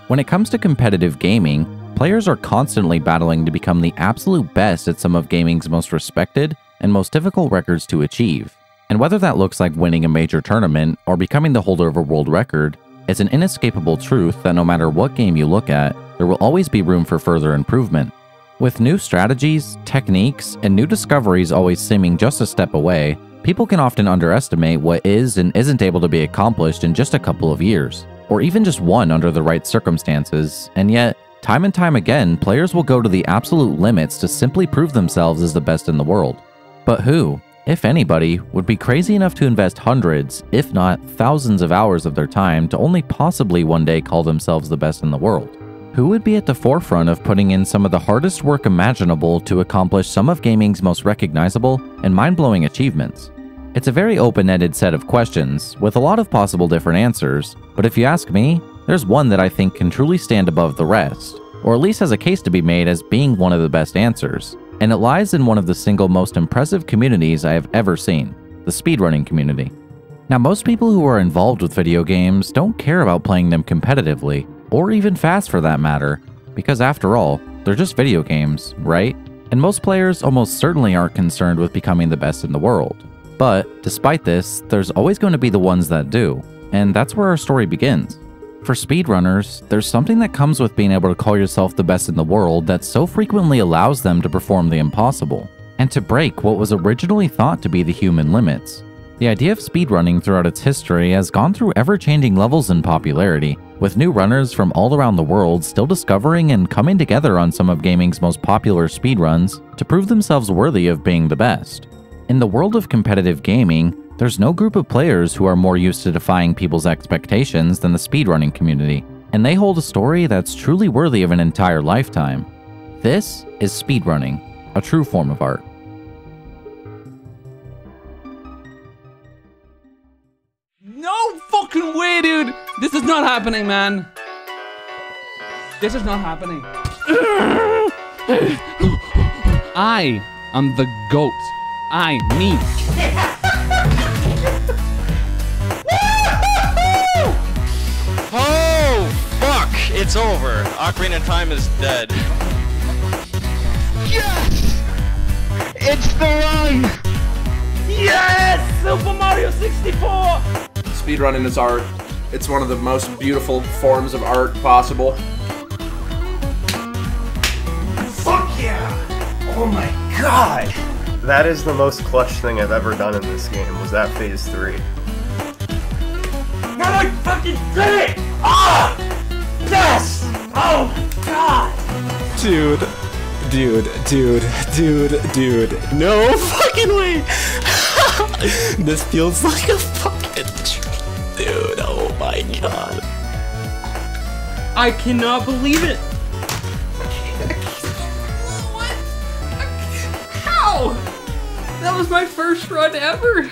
When it comes to competitive gaming, players are constantly battling to become the absolute best at some of gaming's most respected and most difficult records to achieve. And whether that looks like winning a major tournament or becoming the holder of a world record, it's an inescapable truth that no matter what game you look at, there will always be room for further improvement. With new strategies, techniques, and new discoveries always seeming just a step away, people can often underestimate what is and isn't able to be accomplished in just a couple of years, or even just one under the right circumstances, and yet, time and time again, players will go to the absolute limits to simply prove themselves as the best in the world. But who, if anybody, would be crazy enough to invest hundreds, if not thousands of hours of their time to only possibly one day call themselves the best in the world? Who would be at the forefront of putting in some of the hardest work imaginable to accomplish some of gaming's most recognizable and mind-blowing achievements? It's a very open-ended set of questions, with a lot of possible different answers, but if you ask me, there's one that I think can truly stand above the rest, or at least has a case to be made as being one of the best answers, and it lies in one of the single most impressive communities I have ever seen, the speedrunning community. Now, most people who are involved with video games don't care about playing them competitively, or even fast for that matter, because after all, they're just video games, right? And most players almost certainly aren't concerned with becoming the best in the world. But, despite this, there's always going to be the ones that do, and that's where our story begins. For speedrunners, there's something that comes with being able to call yourself the best in the world that so frequently allows them to perform the impossible, and to break what was originally thought to be the human limits. The idea of speedrunning throughout its history has gone through ever-changing levels in popularity, with new runners from all around the world still discovering and coming together on some of gaming's most popular speedruns to prove themselves worthy of being the best. In the world of competitive gaming, there's no group of players who are more used to defying people's expectations than the speedrunning community, and they hold a story that's truly worthy of an entire lifetime. This is speedrunning, a true form of art. No fucking way, dude! This is not happening, man. This is not happening. I am the GOAT. Me. Oh, fuck! It's over. Ocarina of Time is dead. Yes! It's the run! Yes! Super Mario 64! Speedrunning is art. It's one of the most beautiful forms of art possible. Fuck yeah! Oh my god! That is the most clutch thing I've ever done in this game, was that phase 3. Now I fucking did it! Ah! Yes! Oh my god! Dude. No fucking way! This feels like a fucking dream, dude. Oh my god. I cannot believe it! What? How? That was my first run ever!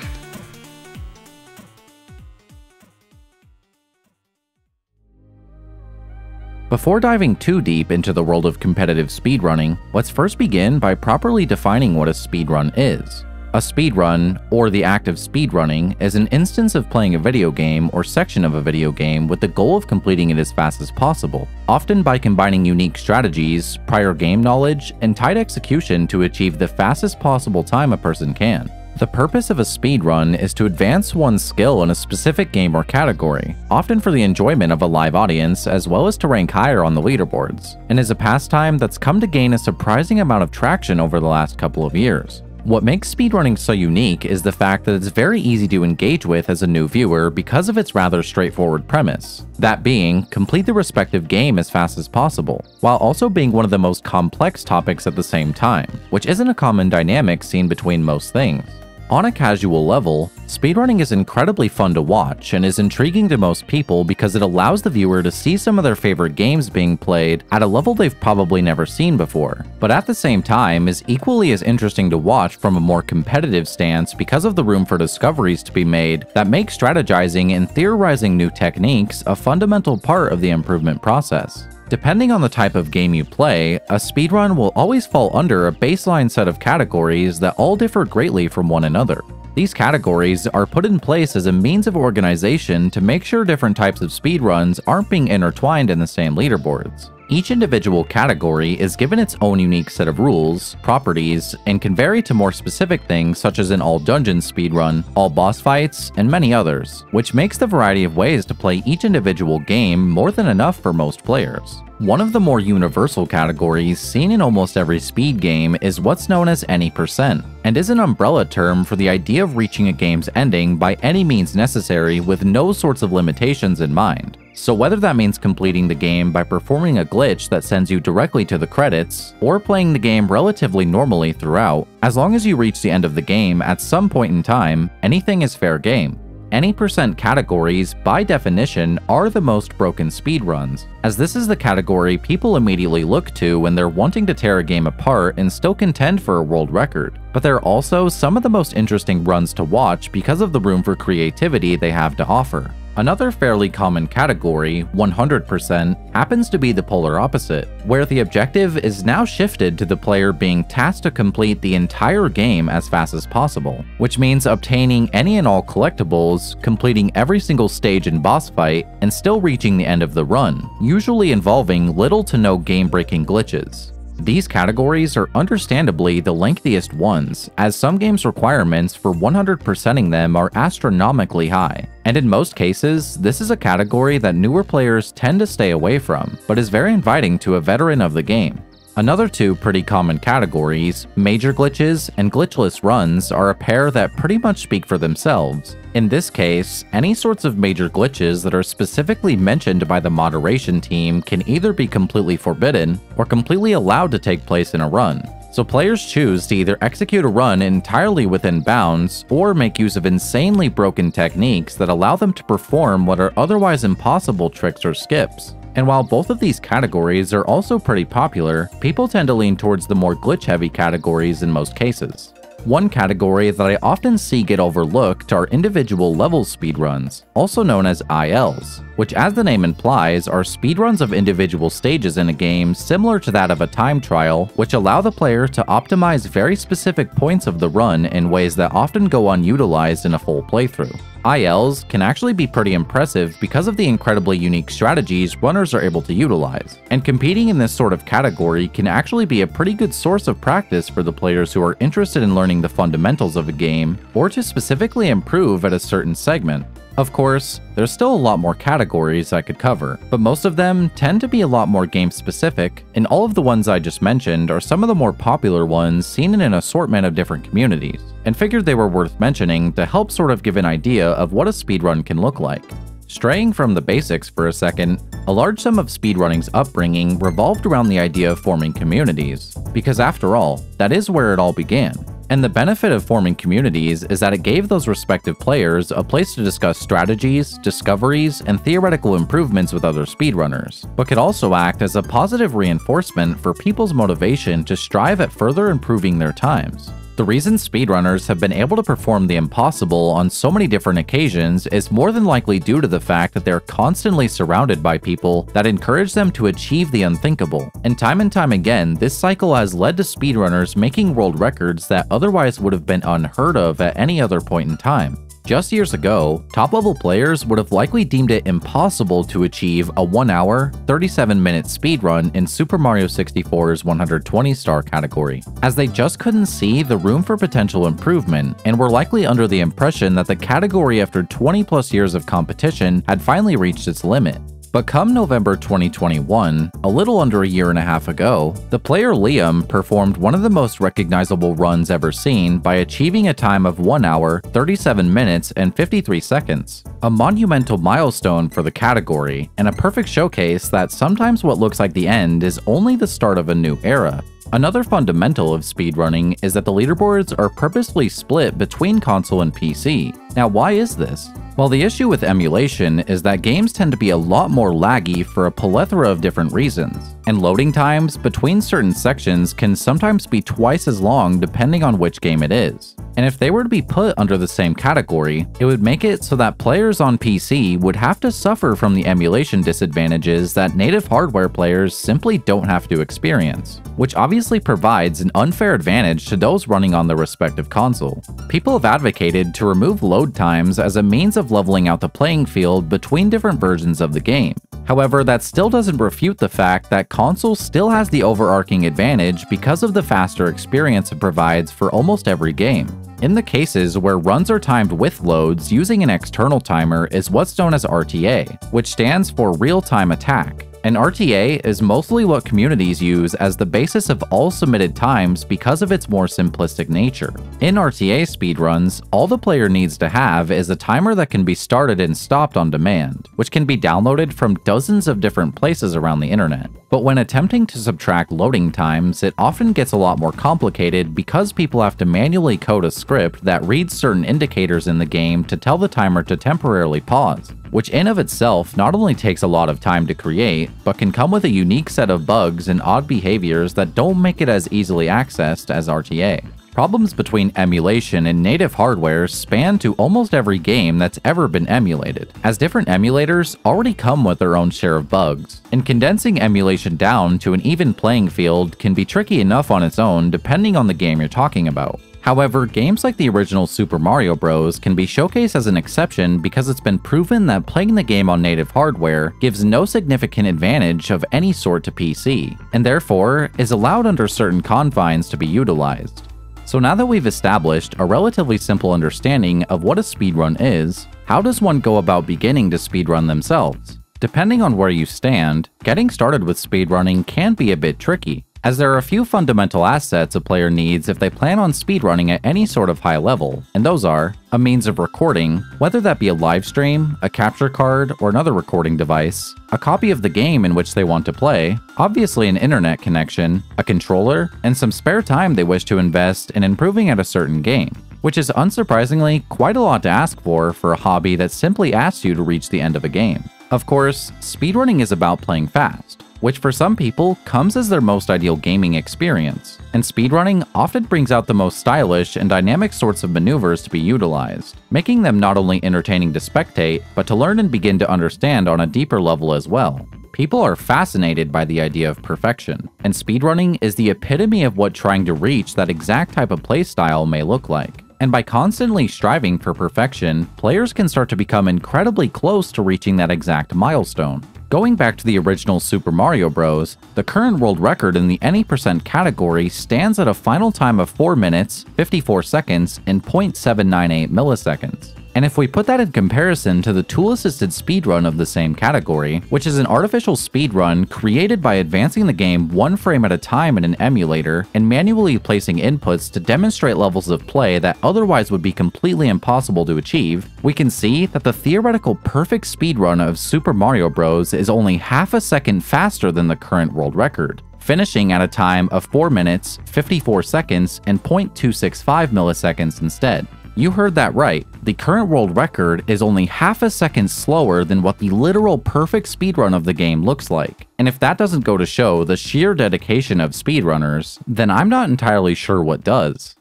Before diving too deep into the world of competitive speedrunning, let's first begin by properly defining what a speedrun is. A speedrun, or the act of speedrunning, is an instance of playing a video game or section of a video game with the goal of completing it as fast as possible, often by combining unique strategies, prior game knowledge, and tight execution to achieve the fastest possible time a person can. The purpose of a speedrun is to advance one's skill in a specific game or category, often for the enjoyment of a live audience as well as to rank higher on the leaderboards, and is a pastime that's come to gain a surprising amount of traction over the last couple of years. What makes speedrunning so unique is the fact that it's very easy to engage with as a new viewer because of its rather straightforward premise. That being, complete the respective game as fast as possible, while also being one of the most complex topics at the same time, which isn't a common dynamic seen between most things. On a casual level, speedrunning is incredibly fun to watch and is intriguing to most people because it allows the viewer to see some of their favorite games being played at a level they've probably never seen before, but at the same time is equally as interesting to watch from a more competitive stance because of the room for discoveries to be made that make strategizing and theorizing new techniques a fundamental part of the improvement process. Depending on the type of game you play, a speedrun will always fall under a baseline set of categories that all differ greatly from one another. These categories are put in place as a means of organization to make sure different types of speedruns aren't being intertwined in the same leaderboards. Each individual category is given its own unique set of rules, properties, and can vary to more specific things such as an all dungeons speedrun, all boss fights, and many others, which makes the variety of ways to play each individual game more than enough for most players. One of the more universal categories seen in almost every speed game is what's known as any percent, and is an umbrella term for the idea of reaching a game's ending by any means necessary with no sorts of limitations in mind. So whether that means completing the game by performing a glitch that sends you directly to the credits, or playing the game relatively normally throughout, as long as you reach the end of the game at some point in time, anything is fair game. Any percent categories, by definition, are the most broken speedruns, as this is the category people immediately look to when they're wanting to tear a game apart and still contend for a world record. But they're also some of the most interesting runs to watch because of the room for creativity they have to offer. Another fairly common category, 100%, happens to be the polar opposite, where the objective is now shifted to the player being tasked to complete the entire game as fast as possible, which means obtaining any and all collectibles, completing every single stage and boss fight, and still reaching the end of the run, usually involving little to no game-breaking glitches. These categories are understandably the lengthiest ones, as some games' requirements for 100%ing them are astronomically high, and in most cases, this is a category that newer players tend to stay away from, but is very inviting to a veteran of the game. Another two pretty common categories, major glitches and glitchless runs, are a pair that pretty much speak for themselves. In this case, any sorts of major glitches that are specifically mentioned by the moderation team can either be completely forbidden or completely allowed to take place in a run. So players choose to either execute a run entirely within bounds or make use of insanely broken techniques that allow them to perform what are otherwise impossible tricks or skips. And while both of these categories are also pretty popular, people tend to lean towards the more glitch-heavy categories in most cases. One category that I often see get overlooked are individual level speedruns, also known as ILs, which as the name implies are speedruns of individual stages in a game similar to that of a time trial, which allow the player to optimize very specific points of the run in ways that often go unutilized in a full playthrough. ILs can actually be pretty impressive because of the incredibly unique strategies runners are able to utilize, and competing in this sort of category can actually be a pretty good source of practice for the players who are interested in learning the fundamentals of a game, or to specifically improve at a certain segment. Of course, there's still a lot more categories I could cover, but most of them tend to be a lot more game-specific, and all of the ones I just mentioned are some of the more popular ones seen in an assortment of different communities, and figured they were worth mentioning to help sort of give an idea of what a speedrun can look like. Straying from the basics for a second, a large sum of speedrunning's upbringing revolved around the idea of forming communities, because after all, that is where it all began. And the benefit of forming communities is that it gave those respective players a place to discuss strategies, discoveries, and theoretical improvements with other speedrunners, but could also act as a positive reinforcement for people's motivation to strive at further improving their times. The reason speedrunners have been able to perform the impossible on so many different occasions is more than likely due to the fact that they're constantly surrounded by people that encourage them to achieve the unthinkable. And time again, this cycle has led to speedrunners making world records that otherwise would have been unheard of at any other point in time. Just years ago, top-level players would have likely deemed it impossible to achieve a 1-hour, 37-minute speedrun in Super Mario 64's 120-star category, as they just couldn't see the room for potential improvement and were likely under the impression that the category after 20+ years of competition had finally reached its limit. But come November 2021, a little under a year and a half ago, the player Liam performed one of the most recognizable runs ever seen by achieving a time of 1 hour, 37 minutes, and 53 seconds. A monumental milestone for the category, and a perfect showcase that sometimes what looks like the end is only the start of a new era. Another fundamental of speedrunning is that the leaderboards are purposefully split between console and PC. Now, why is this? Well, the issue with emulation is that games tend to be a lot more laggy for a plethora of different reasons, and loading times between certain sections can sometimes be twice as long depending on which game it is. And if they were to be put under the same category, it would make it so that players on PC would have to suffer from the emulation disadvantages that native hardware players simply don't have to experience, which obviously provides an unfair advantage to those running on the respective console. People have advocated to remove load times as a means of leveling out the playing field between different versions of the game. However, that still doesn't refute the fact that console still has the overarching advantage because of the faster experience it provides for almost every game. In the cases where runs are timed with loads, using an external timer is what's known as RTA, which stands for real-time attack. And RTA is mostly what communities use as the basis of all submitted times because of its more simplistic nature. In RTA speedruns, all the player needs to have is a timer that can be started and stopped on demand, which can be downloaded from dozens of different places around the internet. But when attempting to subtract loading times, it often gets a lot more complicated because people have to manually code a script that reads certain indicators in the game to tell the timer to temporarily pause, which in of itself not only takes a lot of time to create, but can come with a unique set of bugs and odd behaviors that don't make it as easily accessed as RTA. Problems between emulation and native hardware span to almost every game that's ever been emulated, as different emulators already come with their own share of bugs, and condensing emulation down to an even playing field can be tricky enough on its own depending on the game you're talking about. However, games like the original Super Mario Bros. Can be showcased as an exception because it's been proven that playing the game on native hardware gives no significant advantage of any sort to PC, and therefore is allowed under certain confines to be utilized. So now that we've established a relatively simple understanding of what a speedrun is, how does one go about beginning to speedrun themselves? Depending on where you stand, getting started with speedrunning can be a bit tricky, as there are a few fundamental assets a player needs if they plan on speedrunning at any sort of high level, and those are a means of recording, whether that be a live stream, a capture card, or another recording device, a copy of the game in which they want to play, obviously an internet connection, a controller, and some spare time they wish to invest in improving at a certain game, which is unsurprisingly quite a lot to ask for a hobby that simply asks you to reach the end of a game. Of course, speedrunning is about playing fast, which for some people comes as their most ideal gaming experience, and speedrunning often brings out the most stylish and dynamic sorts of maneuvers to be utilized, making them not only entertaining to spectate, but to learn and begin to understand on a deeper level as well. People are fascinated by the idea of perfection, and speedrunning is the epitome of what trying to reach that exact type of playstyle may look like. And by constantly striving for perfection, players can start to become incredibly close to reaching that exact milestone. Going back to the original Super Mario Bros., the current world record in the any % category stands at a final time of 4 minutes, 54 seconds, and 0.798 milliseconds. And if we put that in comparison to the tool-assisted speedrun of the same category, which is an artificial speedrun created by advancing the game 1 frame at a time in an emulator and manually placing inputs to demonstrate levels of play that otherwise would be completely impossible to achieve, we can see that the theoretical perfect speedrun of Super Mario Bros. Is only half a second faster than the current world record, finishing at a time of 4 minutes, 54 seconds, and 0.265 milliseconds instead. You heard that right, the current world record is only half a second slower than what the literal perfect speedrun of the game looks like. And if that doesn't go to show the sheer dedication of speedrunners, then I'm not entirely sure what does.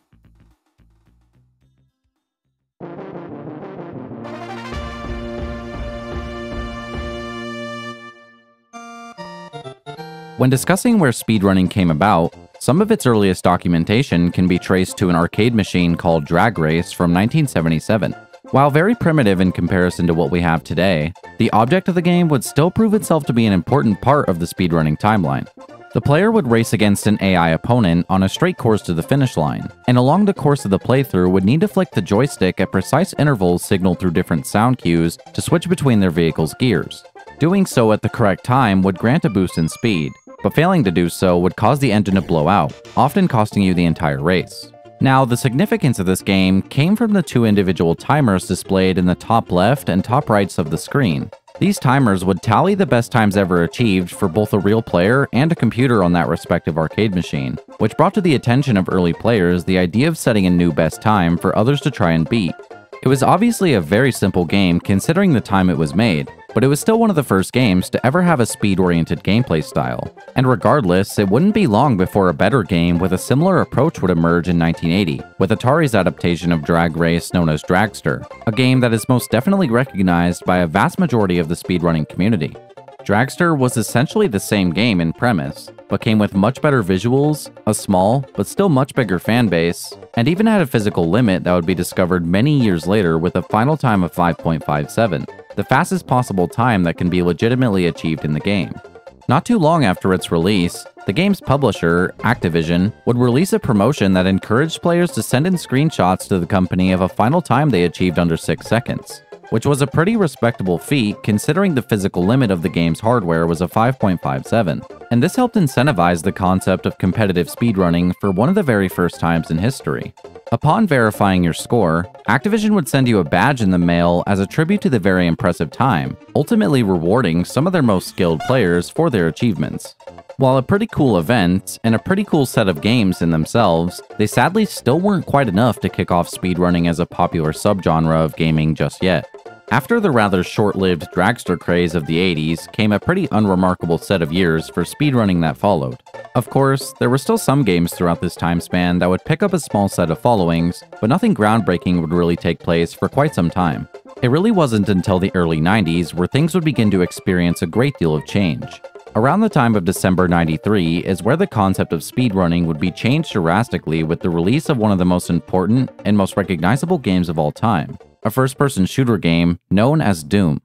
When discussing where speedrunning came about, some of its earliest documentation can be traced to an arcade machine called Drag Race from 1977. While very primitive in comparison to what we have today, the object of the game would still prove itself to be an important part of the speedrunning timeline. The player would race against an AI opponent on a straight course to the finish line, and along the course of the playthrough would need to flick the joystick at precise intervals signaled through different sound cues to switch between their vehicle's gears. Doing so at the correct time would grant a boost in speed, but failing to do so would cause the engine to blow out, often costing you the entire race. Now, the significance of this game came from the 2 individual timers displayed in the top left and top rights of the screen. These timers would tally the best times ever achieved for both a real player and a computer on that respective arcade machine, which brought to the attention of early players the idea of setting a new best time for others to try and beat. It was obviously a very simple game considering the time it was made, but it was still one of the first games to ever have a speed-oriented gameplay style. And regardless, it wouldn't be long before a better game with a similar approach would emerge in 1980, with Atari's adaptation of Drag Race known as Dragster, a game that is most definitely recognized by a vast majority of the speedrunning community. Dragster was essentially the same game in premise, but came with much better visuals, a small, but still much bigger fanbase, and even had a physical limit that would be discovered many years later with a final time of 5.57, the fastest possible time that can be legitimately achieved in the game. Not too long after its release, the game's publisher, Activision, would release a promotion that encouraged players to send in screenshots to the company of a final time they achieved under 6 seconds. Which was a pretty respectable feat considering the physical limit of the game's hardware was a 5.57, and this helped incentivize the concept of competitive speedrunning for one of the very first times in history. Upon verifying your score, Activision would send you a badge in the mail as a tribute to the very impressive time, ultimately rewarding some of their most skilled players for their achievements. While a pretty cool event, and a pretty cool set of games in themselves, they sadly still weren't quite enough to kick off speedrunning as a popular subgenre of gaming just yet. After the rather short-lived dragster craze of the 80s came a pretty unremarkable set of years for speedrunning that followed. Of course, there were still some games throughout this time span that would pick up a small set of followings, but nothing groundbreaking would really take place for quite some time. It really wasn't until the early 90s where things would begin to experience a great deal of change. Around the time of December 93 is where the concept of speedrunning would be changed drastically with the release of one of the most important and most recognizable games of all time, a first-person shooter game known as Doom.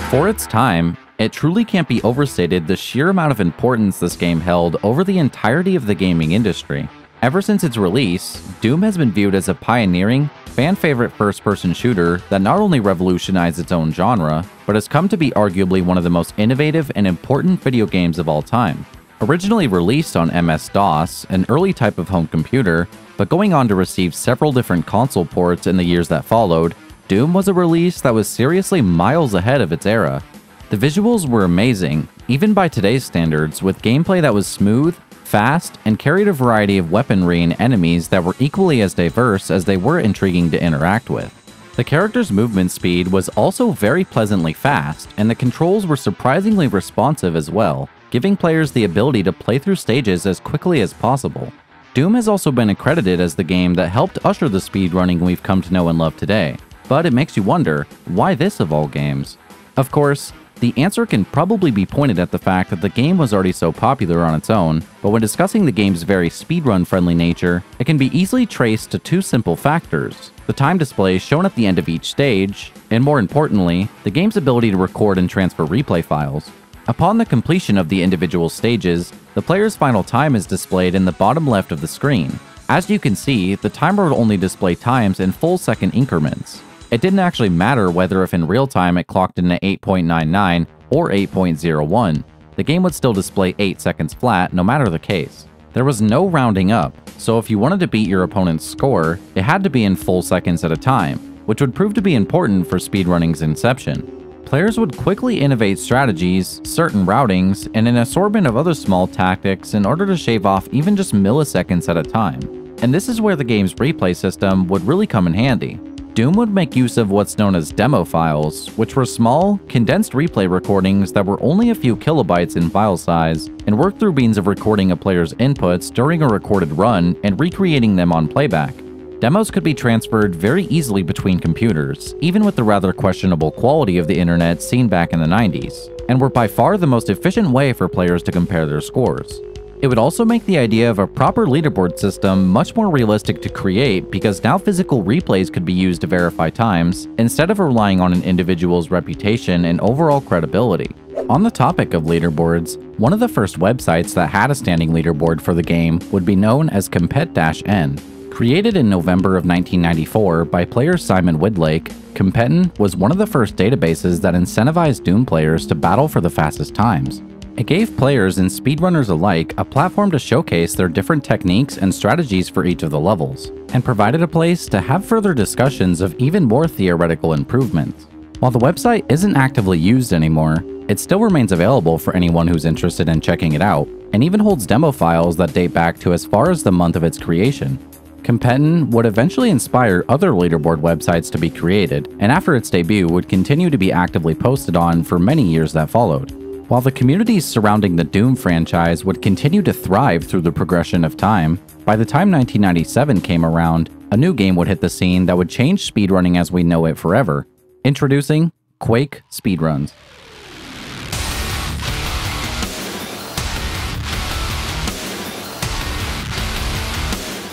For its time, it truly can't be overstated the sheer amount of importance this game held over the entirety of the gaming industry. Ever since its release, Doom has been viewed as a pioneering, fan-favorite first-person shooter that not only revolutionized its own genre, but has come to be arguably one of the most innovative and important video games of all time. Originally released on MS-DOS, an early type of home computer, but going on to receive several different console ports in the years that followed, Doom was a release that was seriously miles ahead of its era. The visuals were amazing, even by today's standards, with gameplay that was smooth, fast, and carried a variety of weaponry and enemies that were equally as diverse as they were intriguing to interact with. The character's movement speed was also very pleasantly fast, and the controls were surprisingly responsive as well, giving players the ability to play through stages as quickly as possible. Doom has also been accredited as the game that helped usher the speedrunning we've come to know and love today, but it makes you wonder, why this of all games? Of course, the answer can probably be pointed at the fact that the game was already so popular on its own, but when discussing the game's very speedrun-friendly nature, it can be easily traced to two simple factors: the time display shown at the end of each stage, and more importantly, the game's ability to record and transfer replay files. Upon the completion of the individual stages, the player's final time is displayed in the bottom left of the screen. As you can see, the timer would only display times in full second increments. It didn't actually matter whether if in real time it clocked in at 8.99 or 8.01, the game would still display 8 seconds flat no matter the case. There was no rounding up, so if you wanted to beat your opponent's score, it had to be in full seconds at a time, which would prove to be important for speedrunning's inception. Players would quickly innovate strategies, certain routings, and an assortment of other small tactics in order to shave off even just milliseconds at a time. And this is where the game's replay system would really come in handy. Doom would make use of what's known as demo files, which were small, condensed replay recordings that were only a few kilobytes in file size, and worked through means of recording a player's inputs during a recorded run and recreating them on playback. Demos could be transferred very easily between computers, even with the rather questionable quality of the internet seen back in the 90s, and were by far the most efficient way for players to compare their scores. It would also make the idea of a proper leaderboard system much more realistic to create because now physical replays could be used to verify times, instead of relying on an individual's reputation and overall credibility. On the topic of leaderboards, one of the first websites that had a standing leaderboard for the game would be known as Compet-N. Created in November of 1994 by player Simon Widlake, Compet-N was one of the first databases that incentivized Doom players to battle for the fastest times. It gave players and speedrunners alike a platform to showcase their different techniques and strategies for each of the levels, and provided a place to have further discussions of even more theoretical improvements. While the website isn't actively used anymore, it still remains available for anyone who's interested in checking it out, and even holds demo files that date back to as far as the month of its creation. Competition would eventually inspire other leaderboard websites to be created, and after its debut would continue to be actively posted on for many years that followed. While the communities surrounding the Doom franchise would continue to thrive through the progression of time, by the time 1997 came around, a new game would hit the scene that would change speedrunning as we know it forever. Introducing Quake Speedruns.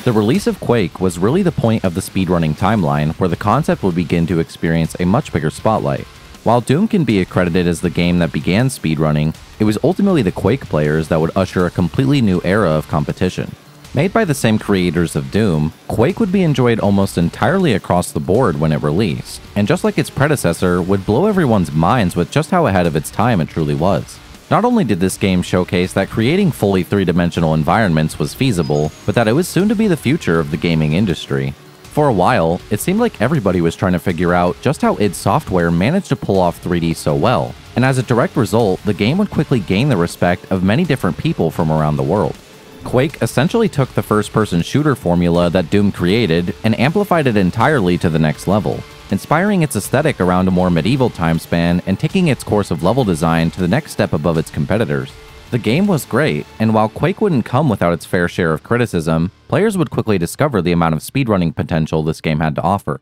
The release of Quake was really the point of the speedrunning timeline where the concept would begin to experience a much bigger spotlight. While Doom can be accredited as the game that began speedrunning, it was ultimately the Quake players that would usher a completely new era of competition. Made by the same creators of Doom, Quake would be enjoyed almost entirely across the board when it released, and just like its predecessor, would blow everyone's minds with just how ahead of its time it truly was. Not only did this game showcase that creating fully three-dimensional environments was feasible, but that it was soon to be the future of the gaming industry. For a while, it seemed like everybody was trying to figure out just how id Software managed to pull off 3D so well, and as a direct result, the game would quickly gain the respect of many different people from around the world. Quake essentially took the first-person shooter formula that Doom created and amplified it entirely to the next level, inspiring its aesthetic around a more medieval time span and taking its course of level design to the next step above its competitors. The game was great, and while Quake wouldn't come without its fair share of criticism, players would quickly discover the amount of speedrunning potential this game had to offer.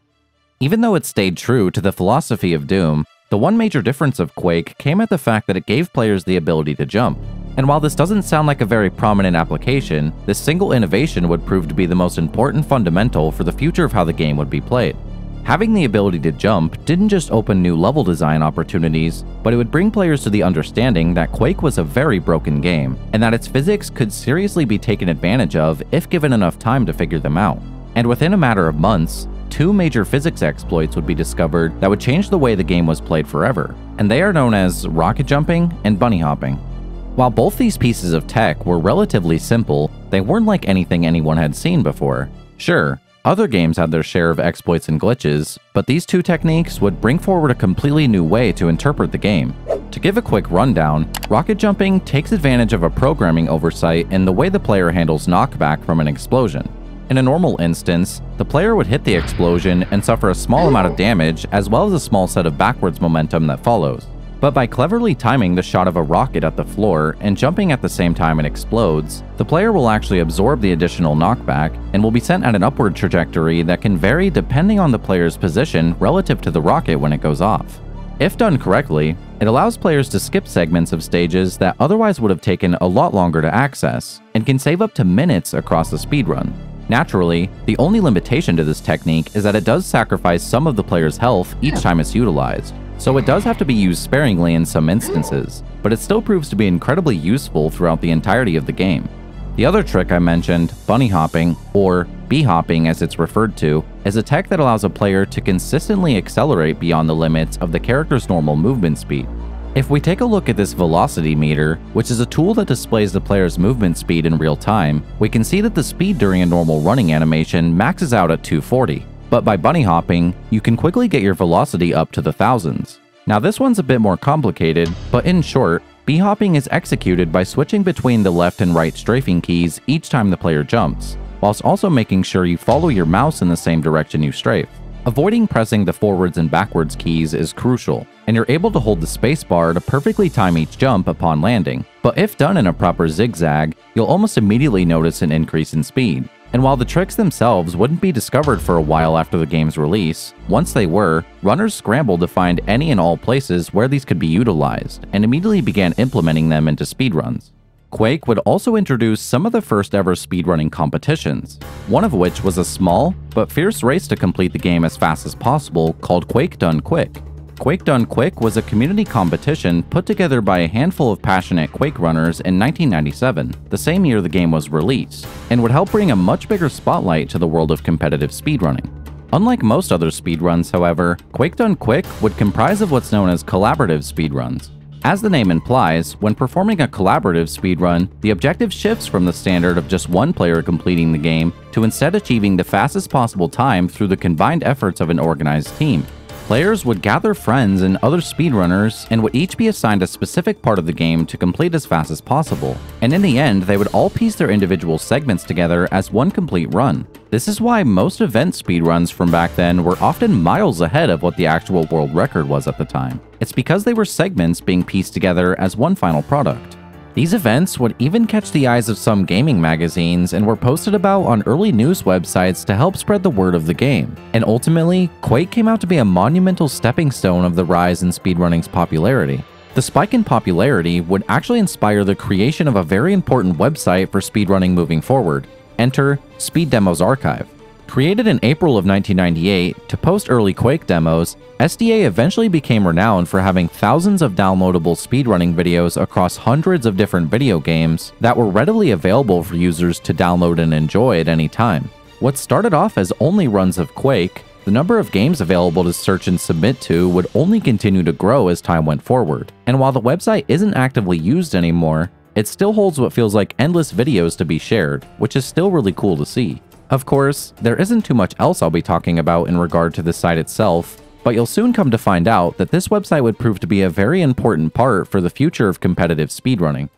Even though it stayed true to the philosophy of Doom, the one major difference of Quake came at the fact that it gave players the ability to jump. And while this doesn't sound like a very prominent application, this single innovation would prove to be the most important fundamental for the future of how the game would be played. Having the ability to jump didn't just open new level design opportunities, but it would bring players to the understanding that Quake was a very broken game, and that its physics could seriously be taken advantage of if given enough time to figure them out. And within a matter of months, two major physics exploits would be discovered that would change the way the game was played forever, and they are known as rocket jumping and bunny hopping. While both these pieces of tech were relatively simple, they weren't like anything anyone had seen before. Sure, other games had their share of exploits and glitches, but these two techniques would bring forward a completely new way to interpret the game. To give a quick rundown, rocket jumping takes advantage of a programming oversight in the way the player handles knockback from an explosion. In a normal instance, the player would hit the explosion and suffer a small amount of damage as well as a small set of backwards momentum that follows. But by cleverly timing the shot of a rocket at the floor and jumping at the same time it explodes, the player will actually absorb the additional knockback and will be sent at an upward trajectory that can vary depending on the player's position relative to the rocket when it goes off. If done correctly, it allows players to skip segments of stages that otherwise would have taken a lot longer to access, and can save up to minutes across a speedrun. Naturally, the only limitation to this technique is that it does sacrifice some of the player's health each time it's utilized, so it does have to be used sparingly in some instances, but it still proves to be incredibly useful throughout the entirety of the game. The other trick I mentioned, bunny hopping, or bee hopping as it's referred to, is a tech that allows a player to consistently accelerate beyond the limits of the character's normal movement speed. If we take a look at this velocity meter, which is a tool that displays the player's movement speed in real time, we can see that the speed during a normal running animation maxes out at 240. But by bunny hopping, you can quickly get your velocity up to the thousands. Now this one's a bit more complicated, but in short, bee hopping is executed by switching between the left and right strafing keys each time the player jumps, whilst also making sure you follow your mouse in the same direction you strafe. Avoiding pressing the forwards and backwards keys is crucial, and you're able to hold the spacebar to perfectly time each jump upon landing, but if done in a proper zigzag, you'll almost immediately notice an increase in speed. And while the tricks themselves wouldn't be discovered for a while after the game's release, once they were, runners scrambled to find any and all places where these could be utilized, and immediately began implementing them into speedruns. Quake would also introduce some of the first ever speedrunning competitions, one of which was a small but fierce race to complete the game as fast as possible called Quake Done Quick. Quake Done Quick was a community competition put together by a handful of passionate Quake runners in 1997, the same year the game was released, and would help bring a much bigger spotlight to the world of competitive speedrunning. Unlike most other speedruns, however, Quake Done Quick would comprise of what's known as collaborative speedruns. As the name implies, when performing a collaborative speedrun, the objective shifts from the standard of just one player completing the game to instead achieving the fastest possible time through the combined efforts of an organized team. Players would gather friends and other speedrunners and would each be assigned a specific part of the game to complete as fast as possible. And in the end, they would all piece their individual segments together as one complete run. This is why most event speedruns from back then were often miles ahead of what the actual world record was at the time. It's because they were segments being pieced together as one final product. These events would even catch the eyes of some gaming magazines and were posted about on early news websites to help spread the word of the game. And ultimately, Quake came out to be a monumental stepping stone of the rise in speedrunning's popularity. The spike in popularity would actually inspire the creation of a very important website for speedrunning moving forward. Enter Speed Demos Archive. Created in April of 1998 to post early Quake demos, SDA eventually became renowned for having thousands of downloadable speedrunning videos across hundreds of different video games that were readily available for users to download and enjoy at any time. What started off as only runs of Quake, the number of games available to search and submit to would only continue to grow as time went forward. And while the website isn't actively used anymore, it still holds what feels like endless videos to be shared, which is still really cool to see. Of course, there isn't too much else I'll be talking about in regard to the site itself, but you'll soon come to find out that this website would prove to be a very important part for the future of competitive speedrunning.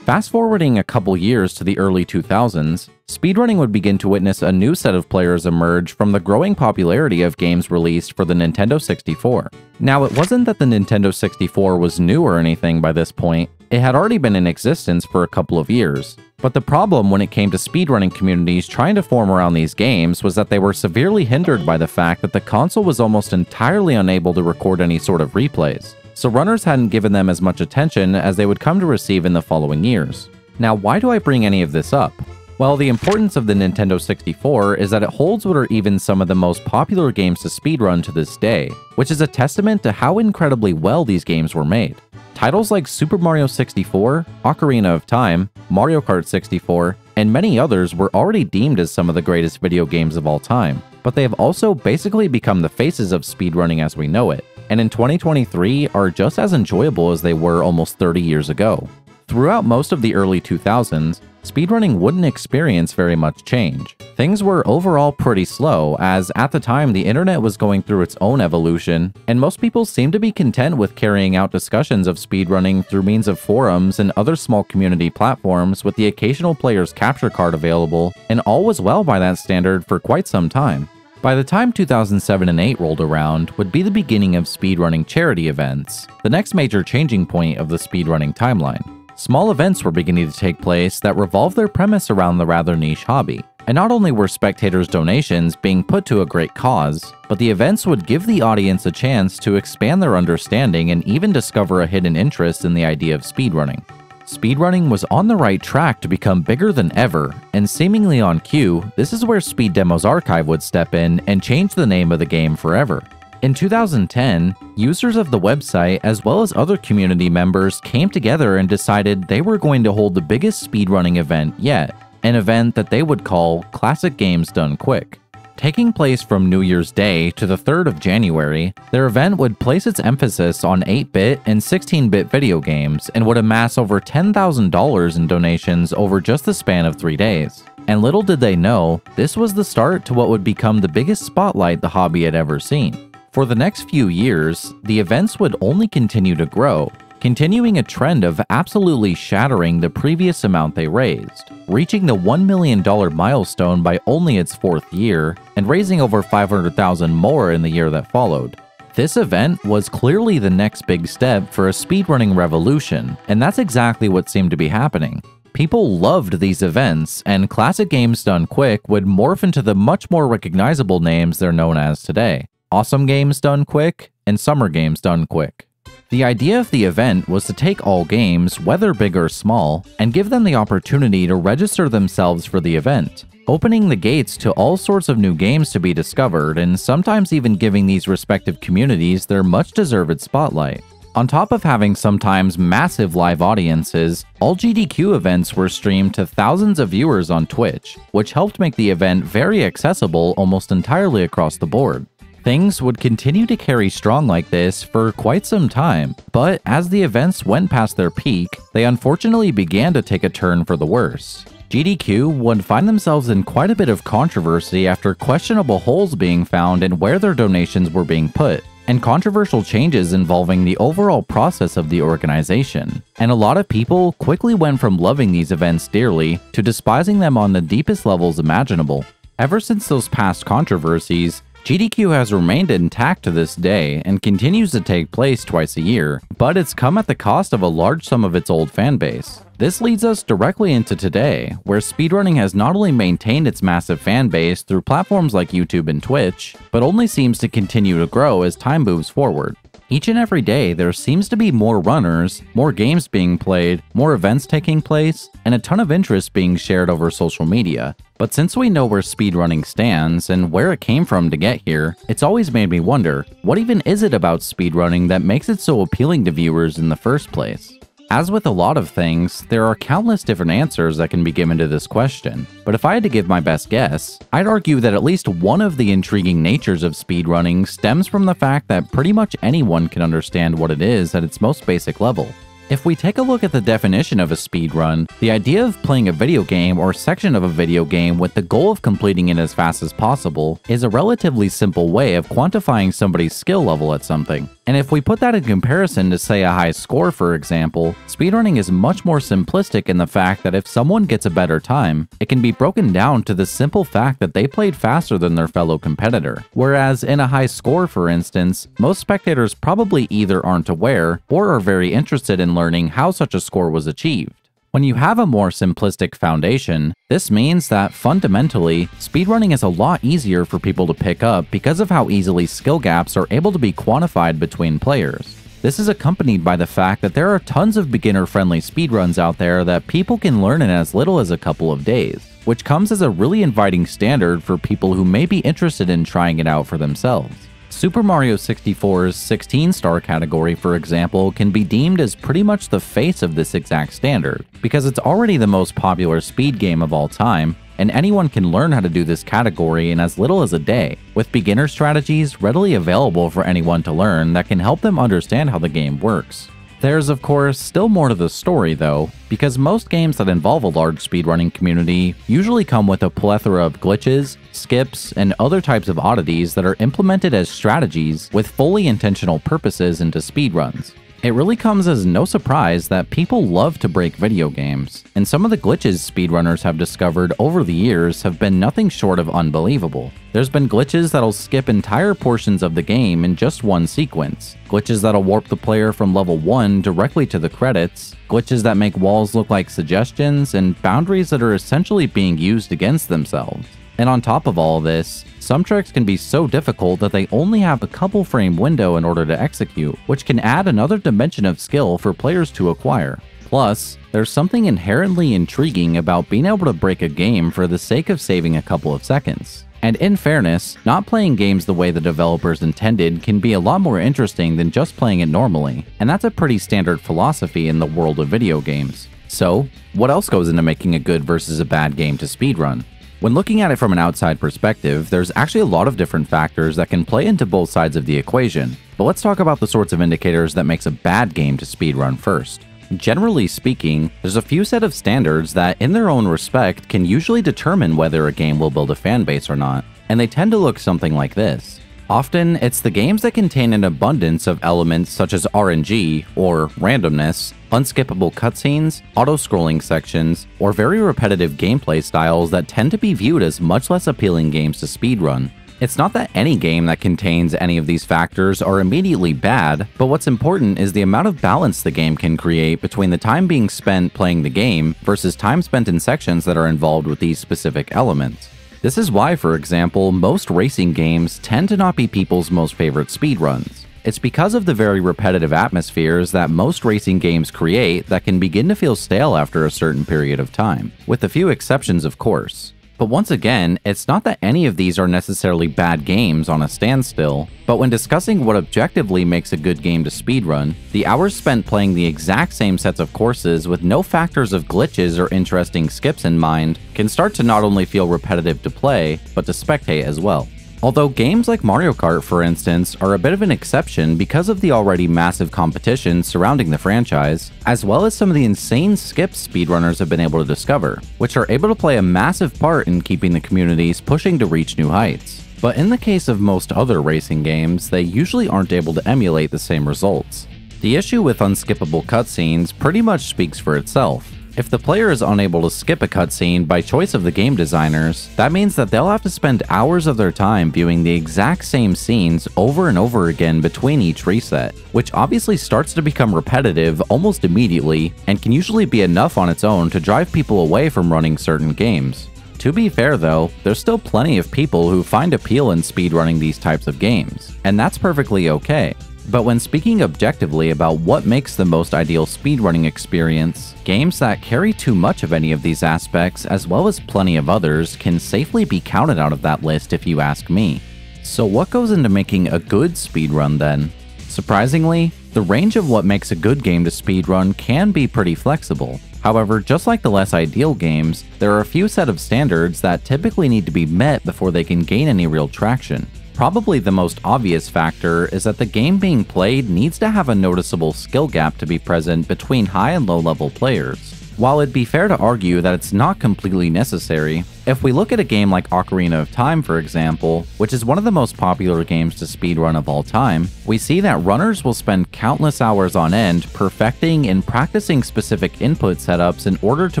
Fast forwarding a couple years to the early 2000s, speedrunning would begin to witness a new set of players emerge from the growing popularity of games released for the Nintendo 64. Now, it wasn't that the Nintendo 64 was new or anything by this point, it had already been in existence for a couple of years. But the problem when it came to speedrunning communities trying to form around these games was that they were severely hindered by the fact that the console was almost entirely unable to record any sort of replays. So runners hadn't given them as much attention as they would come to receive in the following years. Now, why do I bring any of this up? Well, the importance of the Nintendo 64 is that it holds what are even some of the most popular games to speedrun to this day, which is a testament to how incredibly well these games were made. Titles like Super Mario 64, Ocarina of Time, Mario Kart 64, and many others were already deemed as some of the greatest video games of all time, but they have also basically become the faces of speedrunning as we know it, and in 2023 are just as enjoyable as they were almost 30 years ago. Throughout most of the early 2000s, speedrunning wouldn't experience very much change. Things were overall pretty slow, as at the time the internet was going through its own evolution, and most people seemed to be content with carrying out discussions of speedrunning through means of forums and other small community platforms with the occasional player's capture card available, and all was well by that standard for quite some time. By the time 2007 and 8 rolled around would be the beginning of speedrunning charity events, the next major changing point of the speedrunning timeline. Small events were beginning to take place that revolved their premise around the rather niche hobby. And not only were spectators' donations being put to a great cause, but the events would give the audience a chance to expand their understanding and even discover a hidden interest in the idea of speedrunning. Speedrunning was on the right track to become bigger than ever, and seemingly on cue, this is where Speed Demos Archive would step in and change the name of the game forever. In 2010, users of the website as well as other community members came together and decided they were going to hold the biggest speedrunning event yet, an event that they would call Classic Games Done Quick. Taking place from New Year's Day to the 3rd of January, their event would place its emphasis on 8-bit and 16-bit video games and would amass over $10,000 in donations over just the span of 3 days. And little did they know, this was the start to what would become the biggest spotlight the hobby had ever seen. For the next few years, the events would only continue to grow, continuing a trend of absolutely shattering the previous amount they raised, reaching the $1 million milestone by only its 4th year, and raising over $500,000 more in the year that followed. This event was clearly the next big step for a speedrunning revolution, and that's exactly what seemed to be happening. People loved these events, and Classic Games Done Quick would morph into the much more recognizable names they're known as today: Awesome Games Done Quick and Summer Games Done Quick. The idea of the event was to take all games, whether big or small, and give them the opportunity to register themselves for the event, opening the gates to all sorts of new games to be discovered, and sometimes even giving these respective communities their much-deserved spotlight. On top of having sometimes massive live audiences, all GDQ events were streamed to thousands of viewers on Twitch, which helped make the event very accessible almost entirely across the board. Things would continue to carry strong like this for quite some time, but as the events went past their peak, they unfortunately began to take a turn for the worse. GDQ would find themselves in quite a bit of controversy after questionable holes being found in where their donations were being put, and controversial changes involving the overall process of the organization. And a lot of people quickly went from loving these events dearly to despising them on the deepest levels imaginable. Ever since those past controversies, GDQ has remained intact to this day and continues to take place twice a year, but it's come at the cost of a large sum of its old fanbase. This leads us directly into today, where speedrunning has not only maintained its massive fanbase through platforms like YouTube and Twitch, but only seems to continue to grow as time moves forward. Each and every day, there seems to be more runners, more games being played, more events taking place, and a ton of interest being shared over social media. But since we know where speedrunning stands and where it came from to get here, it's always made me wonder, what even is it about speedrunning that makes it so appealing to viewers in the first place? As with a lot of things, there are countless different answers that can be given to this question, but if I had to give my best guess, I'd argue that at least one of the intriguing natures of speedrunning stems from the fact that pretty much anyone can understand what it is at its most basic level. If we take a look at the definition of a speedrun, the idea of playing a video game or section of a video game with the goal of completing it as fast as possible is a relatively simple way of quantifying somebody's skill level at something. And if we put that in comparison to, say, a high score, for example, speedrunning is much more simplistic in the fact that if someone gets a better time, it can be broken down to the simple fact that they played faster than their fellow competitor. Whereas in a high score, for instance, most spectators probably either aren't aware or are very interested in learning how such a score was achieved. When you have a more simplistic foundation, this means that fundamentally, speedrunning is a lot easier for people to pick up because of how easily skill gaps are able to be quantified between players. This is accompanied by the fact that there are tons of beginner-friendly speedruns out there that people can learn in as little as a couple of days, which comes as a really inviting standard for people who may be interested in trying it out for themselves. Super Mario 64's 16-star category, for example, can be deemed as pretty much the face of this exact standard, because it's already the most popular speed game of all time, and anyone can learn how to do this category in as little as a day, with beginner strategies readily available for anyone to learn that can help them understand how the game works. There's, of course, still more to the story, though, because most games that involve a large speedrunning community usually come with a plethora of glitches, skips, and other types of oddities that are implemented as strategies with fully intentional purposes into speedruns. It really comes as no surprise that people love to break video games, and some of the glitches speedrunners have discovered over the years have been nothing short of unbelievable. There's been glitches that'll skip entire portions of the game in just one sequence, glitches that'll warp the player from level 1 directly to the credits, glitches that make walls look like suggestions, and boundaries that are essentially being used against themselves. And on top of all of this, some tricks can be so difficult that they only have a couple frame window in order to execute, which can add another dimension of skill for players to acquire. Plus, there's something inherently intriguing about being able to break a game for the sake of saving a couple of seconds. And in fairness, not playing games the way the developers intended can be a lot more interesting than just playing it normally, and that's a pretty standard philosophy in the world of video games. So, what else goes into making a good versus a bad game to speedrun? When looking at it from an outside perspective, there's actually a lot of different factors that can play into both sides of the equation, but let's talk about the sorts of indicators that makes a bad game to speedrun first. Generally speaking, there's a few set of standards that, in their own respect, can usually determine whether a game will build a fan base or not, and they tend to look something like this. Often, it's the games that contain an abundance of elements such as RNG, or randomness, unskippable cutscenes, auto-scrolling sections, or very repetitive gameplay styles that tend to be viewed as much less appealing games to speedrun. It's not that any game that contains any of these factors are immediately bad, but what's important is the amount of balance the game can create between the time being spent playing the game versus time spent in sections that are involved with these specific elements. This is why, for example, most racing games tend to not be people's most favorite speedruns. It's because of the very repetitive atmospheres that most racing games create that can begin to feel stale after a certain period of time, with a few exceptions of course. But once again, it's not that any of these are necessarily bad games on a standstill, but when discussing what objectively makes a good game to speedrun, the hours spent playing the exact same sets of courses with no factors of glitches or interesting skips in mind can start to not only feel repetitive to play, but to spectate as well. Although games like Mario Kart, for instance, are a bit of an exception because of the already massive competition surrounding the franchise, as well as some of the insane skips speedrunners have been able to discover, which are able to play a massive part in keeping the communities pushing to reach new heights. But in the case of most other racing games, they usually aren't able to emulate the same results. The issue with unskippable cutscenes pretty much speaks for itself. If the player is unable to skip a cutscene by choice of the game designers, that means that they'll have to spend hours of their time viewing the exact same scenes over and over again between each reset, which obviously starts to become repetitive almost immediately and can usually be enough on its own to drive people away from running certain games. To be fair though, there's still plenty of people who find appeal in speedrunning these types of games, and that's perfectly okay. But when speaking objectively about what makes the most ideal speedrunning experience, games that carry too much of any of these aspects as well as plenty of others can safely be counted out of that list if you ask me. So what goes into making a good speedrun then? Surprisingly, the range of what makes a good game to speedrun can be pretty flexible. However, just like the less ideal games, there are a few set of standards that typically need to be met before they can gain any real traction. Probably the most obvious factor is that the game being played needs to have a noticeable skill gap to be present between high and low level players. While it'd be fair to argue that it's not completely necessary, if we look at a game like Ocarina of Time for example, which is one of the most popular games to speedrun of all time, we see that runners will spend countless hours on end perfecting and practicing specific input setups in order to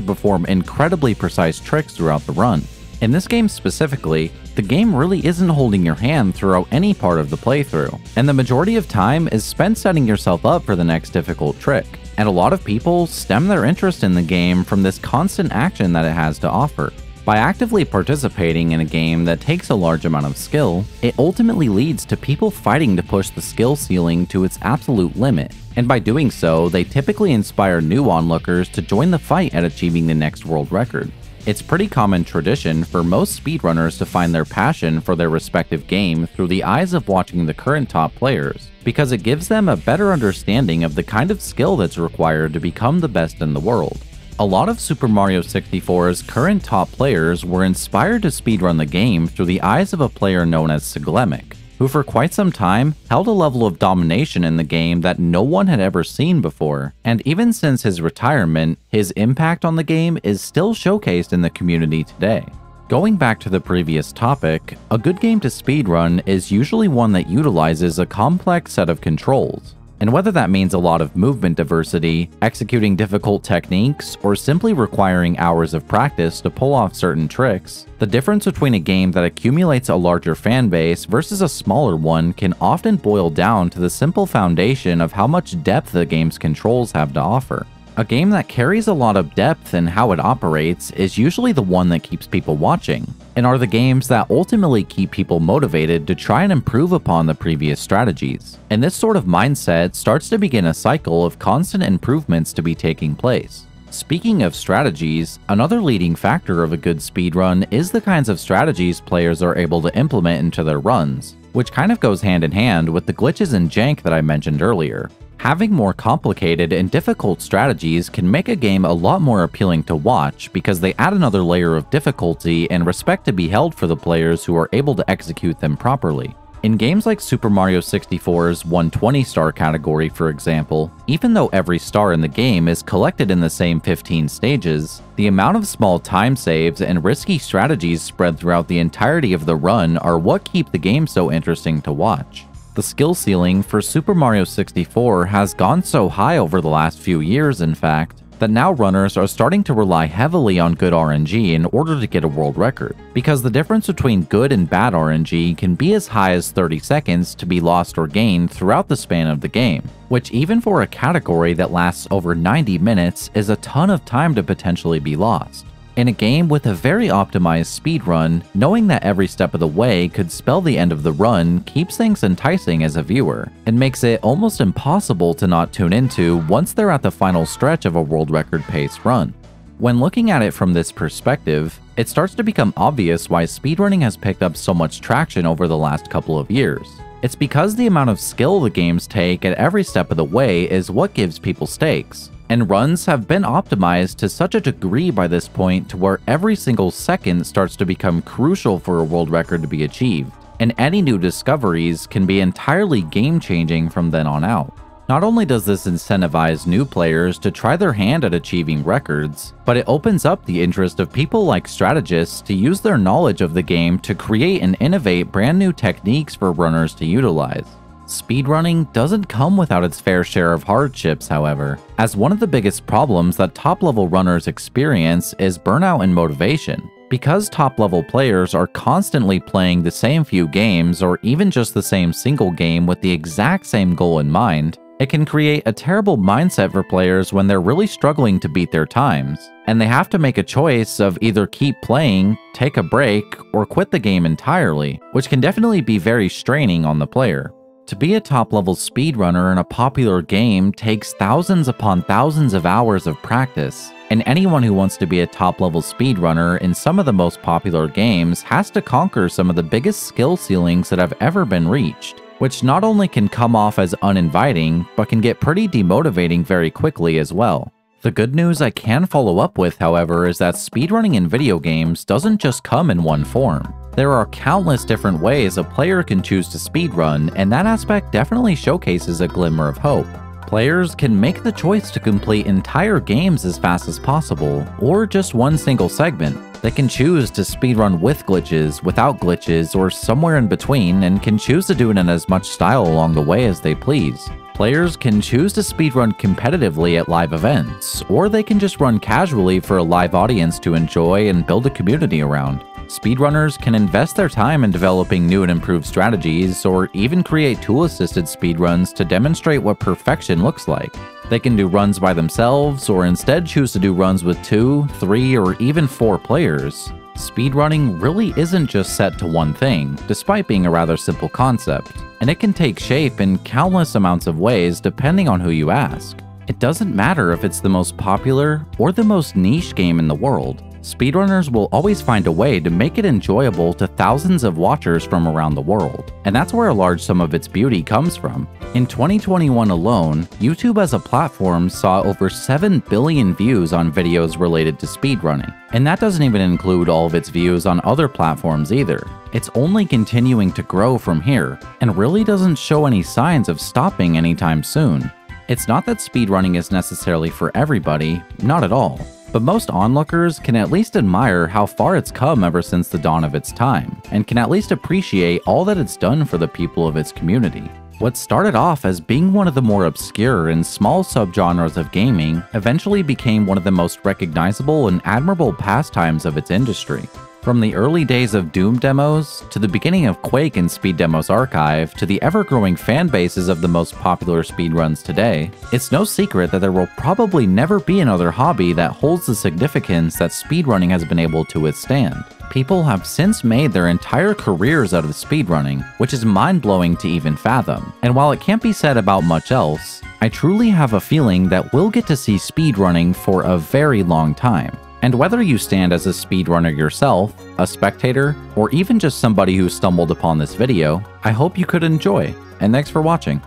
perform incredibly precise tricks throughout the run. In this game specifically, the game really isn't holding your hand throughout any part of the playthrough, and the majority of time is spent setting yourself up for the next difficult trick. And a lot of people stem their interest in the game from this constant action that it has to offer. By actively participating in a game that takes a large amount of skill, it ultimately leads to people fighting to push the skill ceiling to its absolute limit, and by doing so, they typically inspire new onlookers to join the fight at achieving the next world record. It's pretty common tradition for most speedrunners to find their passion for their respective game through the eyes of watching the current top players, because it gives them a better understanding of the kind of skill that's required to become the best in the world. A lot of Super Mario 64's current top players were inspired to speedrun the game through the eyes of a player known as Siglemic, who for quite some time held a level of domination in the game that no one had ever seen before, and even since his retirement, his impact on the game is still showcased in the community today. Going back to the previous topic, a good game to speedrun is usually one that utilizes a complex set of controls. And whether that means a lot of movement diversity, executing difficult techniques, or simply requiring hours of practice to pull off certain tricks, the difference between a game that accumulates a larger fan base versus a smaller one can often boil down to the simple foundation of how much depth the game's controls have to offer. A game that carries a lot of depth in how it operates is usually the one that keeps people watching, and are the games that ultimately keep people motivated to try and improve upon the previous strategies. And this sort of mindset starts to begin a cycle of constant improvements to be taking place. Speaking of strategies, another leading factor of a good speedrun is the kinds of strategies players are able to implement into their runs, which kind of goes hand in hand with the glitches and jank that I mentioned earlier. Having more complicated and difficult strategies can make a game a lot more appealing to watch because they add another layer of difficulty and respect to be held for the players who are able to execute them properly. In games like Super Mario 64's 120 star category, for example, even though every star in the game is collected in the same 15 stages, the amount of small time saves and risky strategies spread throughout the entirety of the run are what keep the game so interesting to watch. The skill ceiling for Super Mario 64 has gone so high over the last few years, in fact, that now runners are starting to rely heavily on good RNG in order to get a world record, because the difference between good and bad RNG can be as high as 30 seconds to be lost or gained throughout the span of the game, which even for a category that lasts over 90 minutes is a ton of time to potentially be lost. In a game with a very optimized speedrun, knowing that every step of the way could spell the end of the run keeps things enticing as a viewer, and makes it almost impossible to not tune into once they're at the final stretch of a world record pace run. When looking at it from this perspective, it starts to become obvious why speedrunning has picked up so much traction over the last couple of years. It's because the amount of skill the games take at every step of the way is what gives people stakes. And runs have been optimized to such a degree by this point to where every single second starts to become crucial for a world record to be achieved. and any new discoveries can be entirely game-changing from then on out. Not only does this incentivize new players to try their hand at achieving records, but it opens up the interest of people like strategists to use their knowledge of the game to create and innovate brand new techniques for runners to utilize. Speedrunning doesn't come without its fair share of hardships, however, as one of the biggest problems that top-level runners experience is burnout and motivation. Because top-level players are constantly playing the same few games or even just the same single game with the exact same goal in mind, it can create a terrible mindset for players when they're really struggling to beat their times, and they have to make a choice of either keep playing, take a break, or quit the game entirely, which can definitely be very straining on the player. To be a top-level speedrunner in a popular game takes thousands upon thousands of hours of practice, and anyone who wants to be a top-level speedrunner in some of the most popular games has to conquer some of the biggest skill ceilings that have ever been reached, which not only can come off as uninviting, but can get pretty demotivating very quickly as well. The good news I can follow up with, however, is that speedrunning in video games doesn't just come in one form. There are countless different ways a player can choose to speedrun, and that aspect definitely showcases a glimmer of hope. Players can make the choice to complete entire games as fast as possible, or just one single segment. They can choose to speedrun with glitches, without glitches, or somewhere in between, and can choose to do it in as much style along the way as they please. Players can choose to speedrun competitively at live events, or they can just run casually for a live audience to enjoy and build a community around. Speedrunners can invest their time in developing new and improved strategies, or even create tool-assisted speedruns to demonstrate what perfection looks like. They can do runs by themselves, or instead choose to do runs with 2, 3, or even 4 players. Speedrunning really isn't just set to one thing, despite being a rather simple concept, and it can take shape in countless amounts of ways depending on who you ask. It doesn't matter if it's the most popular or the most niche game in the world. Speedrunners will always find a way to make it enjoyable to thousands of watchers from around the world, and that's where a large sum of its beauty comes from. In 2021 alone, YouTube as a platform saw over 7 billion views on videos related to speedrunning, and that doesn't even include all of its views on other platforms either. It's only continuing to grow from here, and really doesn't show any signs of stopping anytime soon. It's not that speedrunning is necessarily for everybody, not at all. But most onlookers can at least admire how far it's come ever since the dawn of its time, and can at least appreciate all that it's done for the people of its community. What started off as being one of the more obscure and small subgenres of gaming eventually became one of the most recognizable and admirable pastimes of its industry. From the early days of Doom demos, to the beginning of Quake and Speed Demos Archive, to the ever-growing fan bases of the most popular speedruns today, it's no secret that there will probably never be another hobby that holds the significance that speedrunning has been able to withstand. People have since made their entire careers out of speedrunning, which is mind-blowing to even fathom. And while it can't be said about much else, I truly have a feeling that we'll get to see speedrunning for a very long time. And whether you stand as a speedrunner yourself, a spectator, or even just somebody who stumbled upon this video, I hope you could enjoy, and thanks for watching.